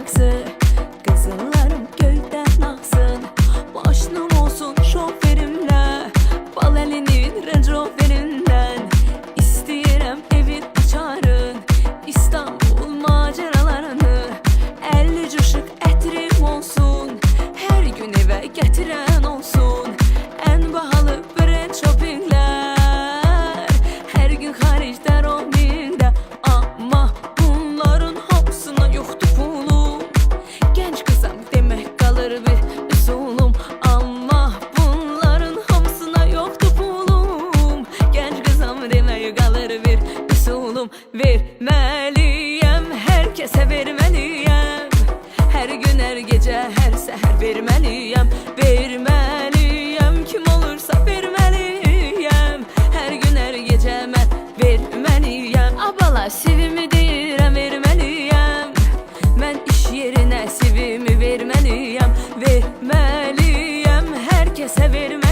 taksi, qızıllarım göydən axsın. Maşınım olsun şoferimlə, bal əlinin Range Roverindən. İstəyirəm evin açarın, İstanbul macəralarını. 50 cuşuq ətrim olsun, hər gün evə gətirən olsun. Ən bahalı brend shoppinglər, hər gün xaricdə roamingdə. Amma bunların hamısına yoxdur pulum. Gənc qızam demək qalır bir üsulum. Amma bunların hamısına yoxdur pulum. Gənc qızam demək qalır bir üsulum. Verməliyəm, hər kəsə verməliyəm. Hər gün, hər gecə, hər səhər verməliyəm. Verməliyəm, kim olursa verməliyəm. Hər gün, hər gecə mən verməliyəm. Abala sivimi deyirəm verməliyəm. Mən iş yerinə sivimi verməliyəm. Verməliyəm, hər kəsə verməliyəm.